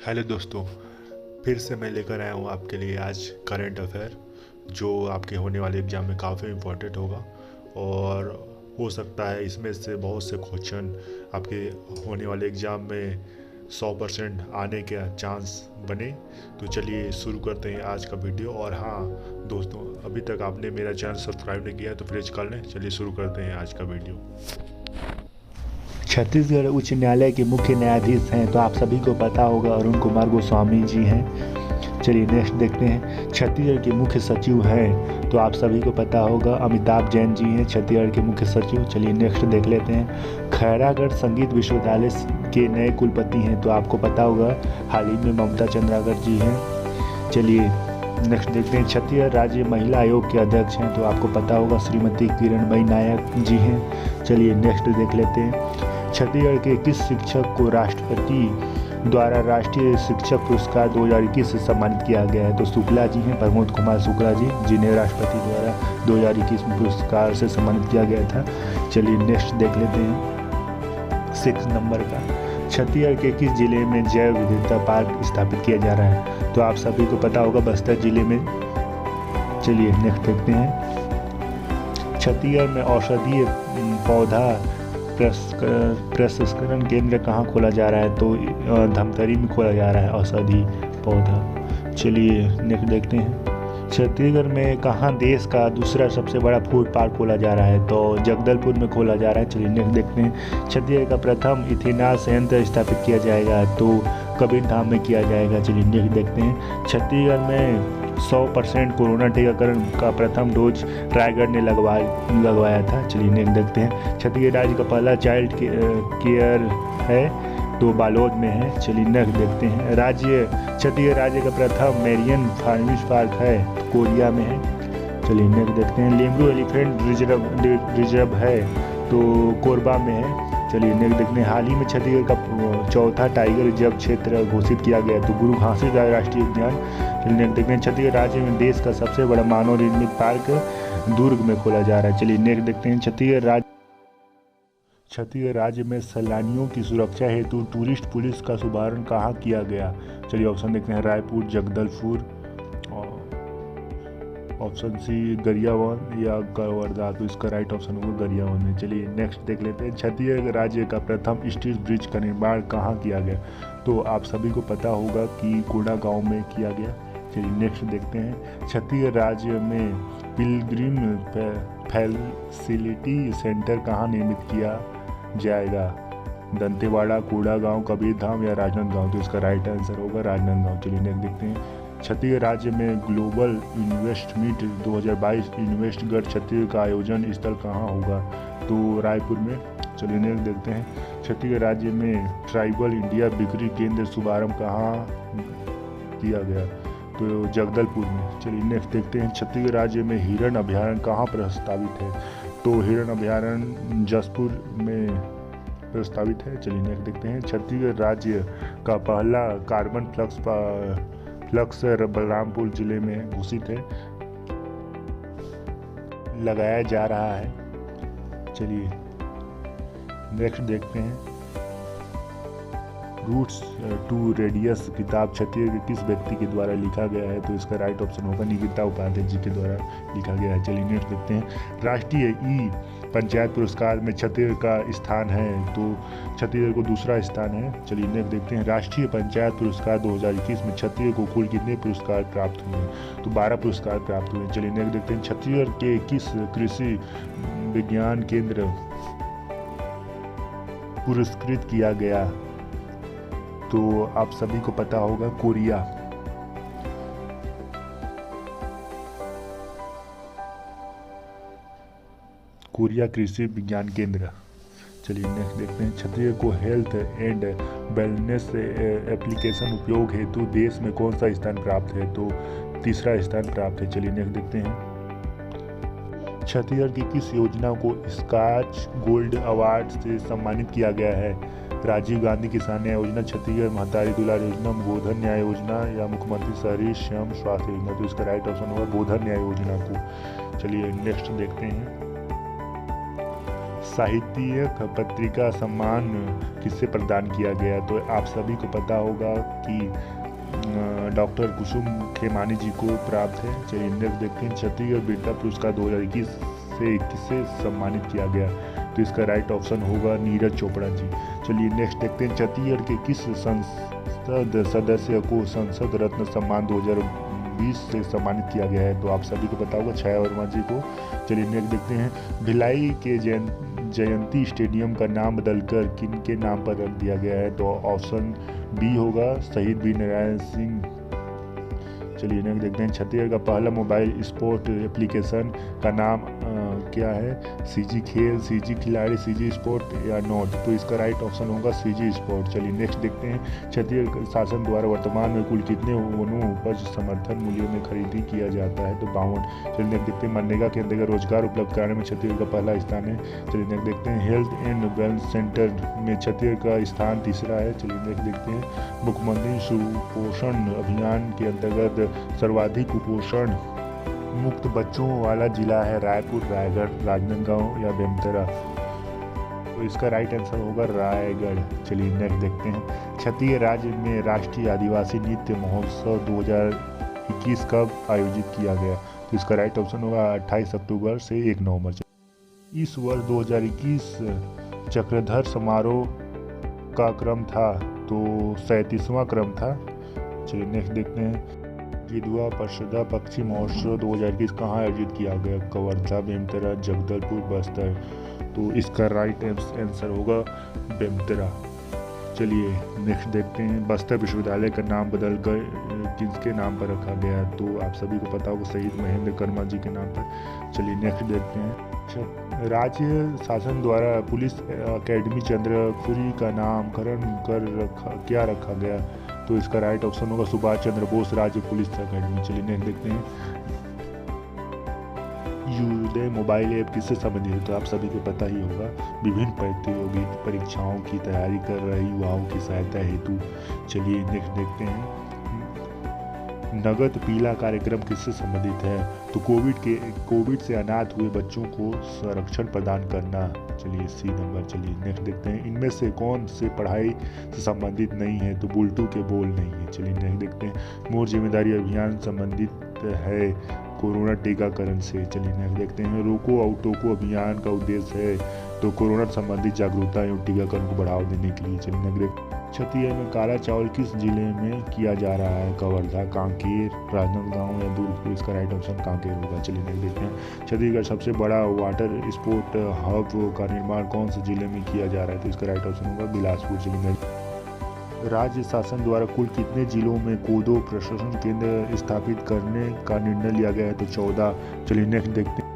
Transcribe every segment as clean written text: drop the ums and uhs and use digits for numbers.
Hello दोस्तों, फिर से मैं लेकर आया हूँ आपके लिए आज करंट अफेयर जो आपके होने वाले एग्ज़ाम में काफ़ी इम्पोर्टेंट होगा। और हो सकता है इसमें से बहुत से क्वेश्चन आपके होने वाले एग्ज़ाम में 100% आने का चांस बने। तो चलिए शुरू करते हैं आज का वीडियो। और हाँ दोस्तों, अभी तक आपने मेरा चैनल सब्सक्राइब नहीं किया है तो प्लीज़ कर लें। चलिए शुरू करते हैं आज का वीडियो। छत्तीसगढ़ उच्च न्यायालय के मुख्य न्यायाधीश हैं तो आप सभी को पता होगा अरुण कुमार गोस्वामी जी हैं। चलिए नेक्स्ट देखते हैं। छत्तीसगढ़ के मुख्य सचिव हैं तो आप सभी को पता होगा अमिताभ जैन जी हैं छत्तीसगढ़ के मुख्य सचिव। चलिए नेक्स्ट देख लेते हैं। खैरागढ़ संगीत विश्वविद्यालय के नए कुलपति हैं तो आपको पता होगा हाल ही में ममता चंद्राकर जी हैं। चलिए नेक्स्ट देखते हैं। छत्तीसगढ़ राज्य महिला आयोग के अध्यक्ष हैं तो आपको पता होगा श्रीमती किरणमयी नायक जी हैं। चलिए नेक्स्ट देख लेते हैं। छत्तीसगढ़ के किस शिक्षक को राष्ट्रपति द्वारा राष्ट्रीय शिक्षक पुरस्कार 2021 से सम्मानित किया गया है? तो शुक्ला जी हैं, प्रमोद कुमार शुक्ला जी, जिन्हें राष्ट्रपति द्वारा 2021 में पुरस्कार से सम्मानित किया गया था। चलिए नेक्स्ट देख लेते हैं 6 नंबर का। छत्तीसगढ़ के किस जिले में जैव विविधता पार्क स्थापित किया जा रहा है? तो आप सभी को पता होगा बस्तर जिले में। चलिए नेक्स्ट देखते हैं। छत्तीसगढ़ में औषधीय पौधा प्रसंस्करण केंद्र कहाँ खोला जा रहा है? तो धमतरी में खोला जा रहा है औषधि पौधा। चलिए नेक्स्ट देखते हैं। छत्तीसगढ़ में कहाँ देश का दूसरा सबसे बड़ा फूड पार्क खोला जा रहा है? तो जगदलपुर में खोला जा रहा है। चलिए नेक्स्ट देखते हैं। छत्तीसगढ़ का प्रथम इथेनॉल संयंत्र स्थापित किया जाएगा तो कबीरधाम में किया जाएगा। चलिए नेक्स्ट देखते हैं। छत्तीसगढ़ में 100% कोरोना टीकाकरण का प्रथम डोज रायगढ़ ने लगवाया था। चलिए नेक्स्ट देखते हैं। छत्तीसगढ़ राज्य का पहला चाइल्ड केयर है तो बालोद में है। चलिए नेक्स्ट देखते हैं। छत्तीसगढ़ राज्य का प्रथम मेरियन फार्मिश पार्क है तो कोरिया में है। चलिए नेक्स्ट देखते हैं। लिम्बू एलिफेंट रिजर्व है तो कोरबा में है। चलिए नेक्स्ट देखते हैं। हाल ही में छत्तीसगढ़ का चौथा टाइगर रिजर्व क्षेत्र घोषित किया गया तो गुरु घासीदास राष्ट्रीय उद्यान। चलिए नेक्स्ट देखते हैं। छत्तीसगढ़ राज्य में देश का सबसे बड़ा मानव निर्मित पार्क दुर्ग में खोला जा रहा है। चलिए नेक्स्ट देखते हैं। छत्तीसगढ़ राज्य में सैलानियों की सुरक्षा हेतु टूरिस्ट पुलिस का शुभारंभ कहाँ किया गया? चलिए ऑप्शन देखते हैं। रायपुर, जगदलपुर, ऑप्शन सी गरियाबंद या कवर्धा। तो इसका राइट ऑप्शन होगा गरियाबंद में। चलिए नेक्स्ट देख लेते हैं। छत्तीसगढ़ राज्य का प्रथम स्टील ब्रिज का निर्माण कहाँ किया गया? तो आप सभी को पता होगा कि कोड़ा गांव में किया गया। चलिए नेक्स्ट देखते हैं। छत्तीसगढ़ राज्य में पिलग्रिम फैसिलिटी सेंटर कहाँ निर्मित किया जाएगा? दंतेवाड़ा, कोड़ा गांव, कबीरधाम या राजनांदगांव। तो इसका राइट आंसर होगा राजनांदगांव। चलिए नेक्स्ट देखते हैं। छत्तीसगढ़ राज्य में ग्लोबल इन्वेस्ट मीट 2022 इन्वेस्टगढ़ छत्तीसगढ़ का आयोजन स्थल कहाँ होगा? तो रायपुर में। चलिए नेक्स्ट देखते हैं। छत्तीसगढ़ राज्य में ट्राइबल इंडिया बिक्री केंद्र शुभारंभ कहाँ किया गया? तो जगदलपुर में। चलिए नेक्स्ट देखते हैं। छत्तीसगढ़ राज्य में हिरण अभ्यारण्य कहाँ प्रस्तावित है? तो हिरण अभ्यारण्य जसपुर में प्रस्तावित है। चलिए नेक्स्ट देखते हैं। छत्तीसगढ़ राज्य का पहला कार्बन फ्लक्स बलरामपुर जिले में घोषित है, लगाया जा रहा है। चलिए नेक्स्ट देखते हैं। रूट्स टू रेडियस किताब छत्तीसगढ़ के किस व्यक्ति के द्वारा लिखा गया है? तो इसका राइट ऑप्शन होगा निकिता उपाध्याय जी के द्वारा लिखा गया है। चलिए नेक्स्ट देखते हैं। राष्ट्रीय ई पंचायत पुरस्कार में छत्तीसगढ़ का स्थान है तो छत्तीसगढ़ को दूसरा स्थान है। चलिए नेक्स्ट देखते हैं। राष्ट्रीय पंचायत पुरस्कार 2021 में छत्तीसगढ़ को कुल कितने पुरस्कार प्राप्त हुए? तो 12 पुरस्कार प्राप्त हुए। चलिए नेक्स्ट देखते हैं। छत्तीसगढ़ के किस कृषि विज्ञान केंद्र पुरस्कृत किया गया? तो आप सभी को पता होगा कोरिया। कोरिया कृषि विज्ञान केंद्र। चलिए नेक्स्ट देखते हैं। छत्तीसगढ़ को हेल्थ एंड वेलनेस एप्लीकेशन उपयोग हेतु देश में कौन सा स्थान प्राप्त है? तो तीसरा स्थान प्राप्त है। चलिए नेक्स्ट देखते हैं। छत्तीसगढ़ की किस योजना को स्कॉच गोल्ड अवार्ड से सम्मानित किया गया है? राजीव गांधी किसान न्याय योजना, छत्तीसगढ़ महतारी दुलार योजना, गोधन न्याय योजना या मुख्यमंत्री शहरी स्वयं स्वास्थ्य योजना। तो इसका राइट ऑप्शन होगा गोधन न्याय योजना को। चलिए नेक्स्ट देखते हैं। साहित्यिक पत्रिका सम्मान किससे प्रदान किया गया? तो आप सभी को पता होगा कि डॉक्टर कुसुम खेमानी जी को प्राप्त है। चलिए नेक्स्ट देखते हैं, छत्तीसगढ़ वीरता पुरस्कार 2021 से 21 से सम्मानित किया गया। तो इसका राइट ऑप्शन होगा नीरज चोपड़ा जी। चलिए नेक्स्ट देखते हैं, छत्तीसगढ़ के किस संसद सदस्य को संसद रत्न सम्मान 2020 से सम्मानित किया गया है? तो आप सभी को पता होगा छाया वर्मा जी को। चलिए नेक्स्ट देखते हैं, भिलाई के जयंती स्टेडियम का नाम बदलकर किन के नाम पर रख दिया गया है? तो ऑप्शन बी होगा शहीद वीर नारायण सिंह। चलिए नेक्स्ट देखते हैं, छत्तीसगढ़ का पहला मोबाइल स्पोर्ट एप्लीकेशन का नाम क्या है? सीजी खेल, सीजी खिलाड़ी, सीजी स्पोर्ट या नोट? तो इसका राइट ऑप्शन होगा सीजी स्पोर्ट। चलिए नेक्स्ट देखते हैं, छत्तीसगढ़ शासन द्वारा वर्तमान में कुल कितने वनों उपज समर्थन मूल्यों में खरीदी किया जाता है? तो 52। चलिए नेक्स्ट देखते हैं, मनरेगा के अंतर्गत रोजगार उपलब्ध कराने में छत्तीसगढ़ का पहला स्थान है। चलिए नेक्स्ट देखते हैं, हेल्थ एंड वेलनेस सेंटर में छत्तीसगढ़ का स्थान तीसरा है। चलिए नेक्स्ट देखते हैं, मुख्यमंत्री सुपोषण अभियान के अंतर्गत सर्वाधिक कुपोषण मुक्त बच्चों वाला जिला है रायपुर, रायगढ़, राजनांदगांव या बेमेतरा? तो इसका राइट आंसर होगा रायगढ़। चलिए नेक्स्ट देखते हैं, छत्तीसगढ़ राज्य में राष्ट्रीय आदिवासी नृत्य महोत्सव 2021 कब आयोजित किया गया? तो इसका राइट ऑप्शन होगा 28 अक्टूबर से 1 नवंबर। इस वर्ष 2021 चक्रधर समारोह का क्रम था, तो 37वां क्रम था। चलिए नेक्स्ट देखते हैं, गिधवा परिषदा पक्षी महोत्सव 2021 कहाँ आयोजित किया गया? कवर्धा, बेमेतरा, जगदलपुर, बस्तर? तो इसका राइट आंसर होगा बेमेतरा। चलिए नेक्स्ट देखते हैं, बस्तर विश्वविद्यालय का नाम बदलकर किसके नाम पर रखा गया? तो आप सभी को पता होगा शहीद महेंद्र कर्मा जी के नाम पर। चलिए नेक्स्ट देखते हैं, राज्य शासन द्वारा पुलिस अकेडमी चंद्रखुरी का नामकरण क्या रखा गया? तो इसका राइट ऑप्शन होगा सुभाष चंद्र बोस राज्य पुलिस अकेडमी। चलिए नेक्स्ट देखते हैं, युदय मोबाइल ऐप किससे संबंधित है? तो आप सभी को पता ही होगा, विभिन्न प्रतियोगी परीक्षाओं की तैयारी कर रहे युवाओं की सहायता हेतु। चलिए नेक्स्ट देखते हैं, नगद पीला कार्यक्रम किससे संबंधित है? तो कोविड से अनाथ हुए बच्चों को संरक्षण प्रदान करना। चलिए सी नंबर। चलिए नेक्स्ट देखते हैं, इनमें से कौन से पढ़ाई से संबंधित नहीं है? तो बुलटू के बोल नहीं है। चलिए नेक्स्ट देखते हैं, मोर जिम्मेदारी अभियान संबंधित है कोरोना टीकाकरण से। चलिए नेक्स्ट देखते हैं, रोको और टोको अभियान का उद्देश्य है तो कोरोना संबंधित जागरूकता एवं टीकाकरण को बढ़ावा देने के लिए। चलिए नेक्स्ट, छत्तीसगढ़ में काला चावल किस जिले में किया जा रहा है? कवर्धा, कांकेर, राजनांदगांव या दुर्ग? तो इसका राइट ऑप्शन कांकेर होगा। चलिए नेक्स्ट देखते हैं, छत्तीसगढ़ सबसे बड़ा वाटर स्पोर्ट हब का निर्माण कौन से जिले में किया जा रहा है? तो इसका राइट ऑप्शन होगा बिलासपुर। चलिए, राज्य शासन द्वारा कुल कितने जिलों में कोदो प्रशिक्षण केंद्र स्थापित करने का निर्णय लिया गया है? तो 14। चलिए नेक्स्ट देखते हैं,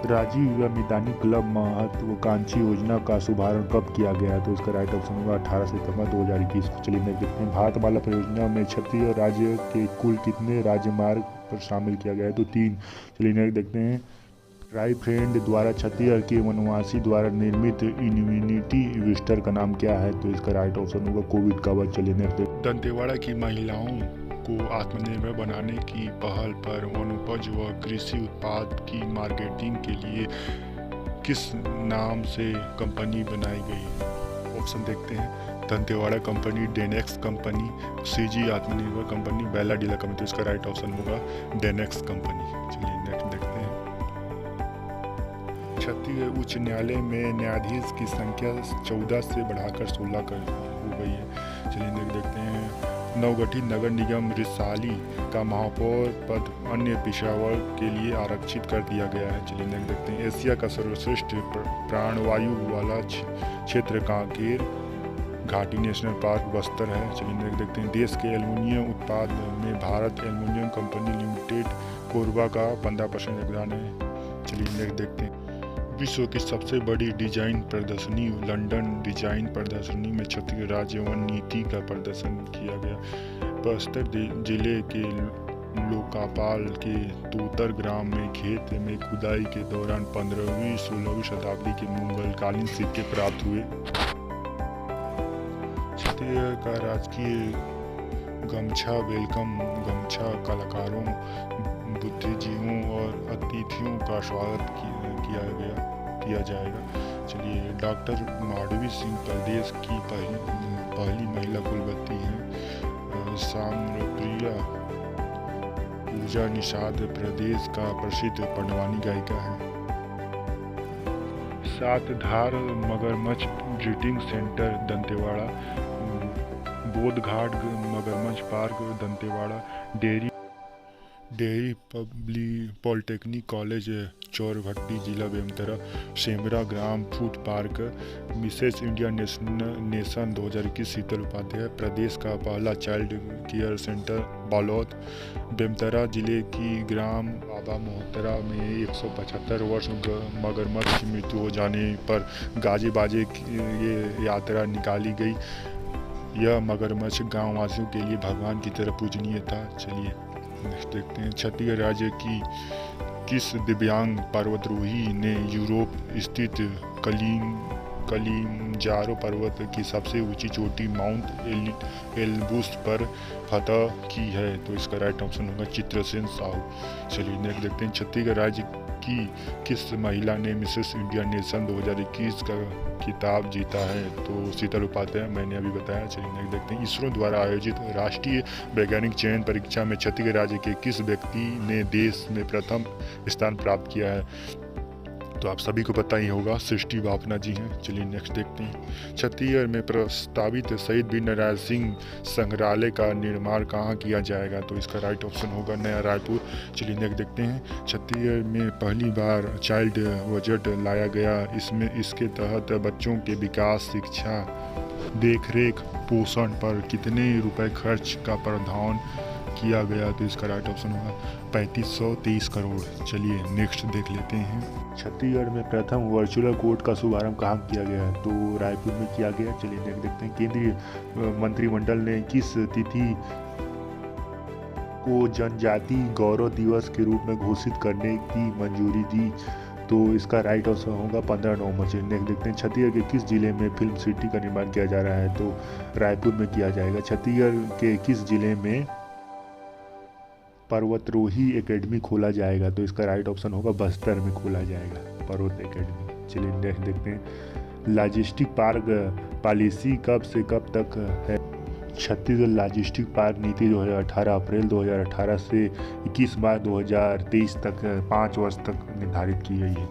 राजीव गांधी क्लब महत्वाकांक्षी योजना का शुभारंभ कब किया गया? तो इसका राइट ऑप्शन होगा 18 सितंबर 2021 को। चलिए नेक्स्ट देखते हैं, भारतमाला परियोजना में छत्तीसगढ़ राज्य के कुल कितने राज्यमार्ग पर शामिल किया गया है? तो 3। चलिए नेक्स्ट देखते हैं, ट्राइफ्रेंड द्वारा छत्तीसगढ़ के वनवासी द्वारा निर्मित इम्यूनिटी बूस्टर का नाम क्या है? तो इसका राइट ऑप्शन होगा कोविड कवर। चलिए नेक्स्ट, दंतेवाड़ा की महिलाओं को आत्मनिर्भर बनाने की पहल पर वनोपज व कृषि उत्पाद की मार्केटिंग के लिए किस नाम से कंपनी बनाई गई? ऑप्शन देखते हैं, Dantewada company, Danex company, CG आत्मनिर्भर कंपनी, बेला डीलर कंपनी। तो इसका राइट ऑप्शन होगा डेनेक्स कंपनी। चलिए नेक्स्ट देखते हैं, छत्तीसगढ़ उच्च न्यायालय में न्यायाधीश की संख्या 14 से बढ़ाकर 16 हो गई है। चलिए नेक्स्ट देखते हैं, नवगठित नगर निगम रिसाली का महापौर पद अन्य पिछड़ा वर्ग के लिए आरक्षित कर दिया गया है। चलिए नेक्स्ट देखते हैं, एशिया का सर्वश्रेष्ठ प्राणवायु वाला क्षेत्र कांकेर घाटी नेशनल पार्क बस्तर है। चलिए नेक्स्ट देखते हैं, देश के एल्युमिनियम उत्पाद में Bharat aluminium company limited Korba का 15% योगदान है। चलिए नेक्स्ट देखते हैं, विश्व की सबसे बड़ी डिजाइन प्रदर्शनी लंदन डिजाइन प्रदर्शनी में छत्तीसगढ़ राज्य वन नीति का प्रदर्शन किया गया। बस्तर जिले के लोकापाल के तोतर ग्राम में खेत में खुदाई के दौरान 15वीं-16वीं शताब्दी के मुगलकालीन सिक्के प्राप्त हुए। छत्तीसगढ़ का राजकीय गमछा वेलकम गमछा कलाकारों, बुद्धिजीवियों और अतिथियों का स्वागत किया गया। किया जाएगा। चलिए, डॉक्टर माधवी सिंह प्रदेश की पहली महिला कुलपति हैं। साम्रप्रिया पूजा निषाद प्रदेश का प्रसिद्ध पंडवानी गायिका है। सातधार मगरमच्छ ब्रीडिंग सेंटर दंतेवाड़ा, बोधघाट मगरमच्छ park Dantewada, dairy polytechnic college Chorbhatti जिला बेमेतरा, सेमरा ग्राम food park, Mrs India nation 2021 Sheetal Upadhyay, प्रदेश का पहला child care centre Balod, Bemetara जिले की ग्राम बाबा मोहतरा में 175 वर्ष मगरमच्छ की मृत्यु हो जाने पर गाजे बाजे की ये यात्रा निकाली गई। यह मगरमच्छ गाँव वासियों के लिए भगवान की तरह पूजनीय था। चलिए नेक्स्ट देखते हैं। छत्तीसगढ़ राज्य की किस दिव्यांग पर्वतारोही ने यूरोप स्थित कलिमंजारो पर्वत की सबसे ऊंची चोटी माउंट एल्ब्रूस पर फतह की है? तो इसका राइट ऑप्शन होगा चित्रसेन साहू। चलिए नेक्स्ट देखते हैं। छत्तीसगढ़ राज्य की किस महिला ने मिसेस इंडिया नेशन 2021 का खिताब जीता है? तो शीतल उपाध्याय, मैंने अभी बताया। चलिए नेक्स्ट देखते हैं। इसरो द्वारा आयोजित राष्ट्रीय वैज्ञानिक चयन परीक्षा में छत्तीसगढ़ राज्य के किस व्यक्ति ने देश में प्रथम स्थान प्राप्त किया है? तो आप सभी को पता ही होगा, सृष्टि बापना जी हैं। चलिए नेक्स्ट देखते हैं। छत्तीसगढ़ में प्रस्तावित शहीद वीर नारायण सिंह संग्रहालय का निर्माण कहाँ किया जाएगा? तो इसका राइट ऑप्शन होगा नया रायपुर। चलिए नेक्स्ट देखते हैं। छत्तीसगढ़ में पहली बार चाइल्ड बजट लाया गया, इसके तहत बच्चों के विकास, शिक्षा, देखरेख, पोषण पर कितने रुपए खर्च का प्रावधान किया गया? तो इसका राइट ऑप्शन होगा 3523 करोड़। चलिए नेक्स्ट देख लेते हैं। छत्तीसगढ़ में प्रथम वर्चुअल कोर्ट का शुभारंभ कहाँ किया गया? तो रायपुर में किया गया। चलिए नेक्स्ट देखते हैं। केंद्रीय मंत्रिमंडल ने किस तिथि को जनजाति गौरव दिवस के रूप में घोषित करने की मंजूरी दी? तो इसका राइट ऑप्शन होगा 15 नवंबर। चलिए नेक्स्ट देखते हैं। छत्तीसगढ़ के किस जिले में फिल्म सिटी का निर्माण किया जा रहा है? तो रायपुर में किया जाएगा। छत्तीसगढ़ के किस जिले में पर्वतारोही एकेडमी खोला जाएगा? तो इसका राइट ऑप्शन होगा बस्तर में खोला जाएगा पर्वत एकेडमी। चलिए नेक्स्ट देखते हैं। लॉजिस्टिक पार्क पॉलिसी कब से कब तक है? छत्तीसगढ़ लॉजिस्टिक पार्क नीति 2018 अप्रैल 2018 से 21 मार्च 2023 तक 5 वर्ष तक निर्धारित की गई है।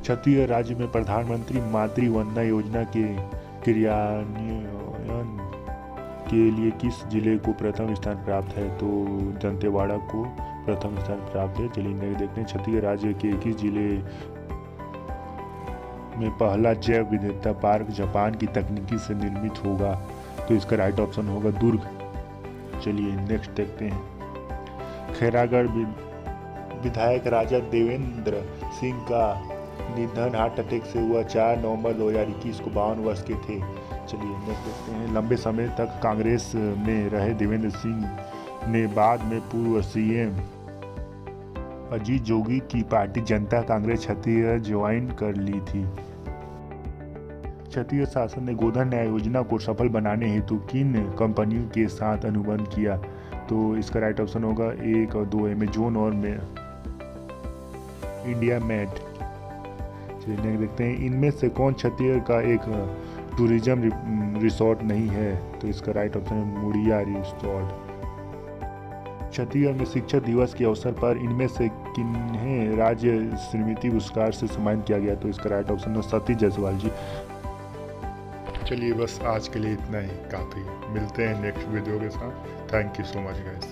छत्तीसगढ़ राज्य में प्रधानमंत्री मातृ वंदना योजना के क्रियान्वयन के लिए किस जिले को प्रथम स्थान प्राप्त है? तो दंतेवाड़ा को प्रथम स्थान प्राप्त है। चलिए नेक्स्ट देखते हैं। छत्तीसगढ़ राज्य के किस जिले में पहला जैव विविधता पार्क जापान की तकनीकी से निर्मित होगा? तो इसका राइट ऑप्शन होगा दुर्ग। चलिए नेक्स्ट देखते हैं। खैरागढ़ विधायक राजा देवेंद्र सिंह का निधन हार्ट अटैक से हुआ 4 नवंबर 2021 को 52 वर्ष के थे। चलिए नेक्स्ट देखते हैं। लंबे समय तक कांग्रेस में रहे देवेंद्र सिंह ने बाद में पूर्व सीएम अजीत जोगी की पार्टी जनता कांग्रेस छत्तीसगढ़ ज्वाइन कर ली थी। छत्तीसगढ़ शासन ने गोधन न्याय योजना को सफल बनाने हेतु किन कंपनियों के साथ अनुबंध किया? तो इसका राइट ऑप्शन होगा 1 और 2, अमेजोन और इंडिया मेट। चलिए देखते हैं। इनमें से कौन छत्तीसगढ़ का एक टूरिज्म रिसोर्ट नहीं है? तो इसका राइट ऑप्शन है मुड़िया रिसोर्ट। छत्तीसगढ़ में शिक्षक दिवस के अवसर पर इनमें से किन्हें राज्य स्मृति पुरस्कार से सम्मानित किया गया? तो इसका राइट ऑप्शन है सतीश जायसवाल जी। चलिए बस आज के लिए इतना ही काफ़ी। मिलते हैं नेक्स्ट वीडियो के साथ। Thank you so much guys.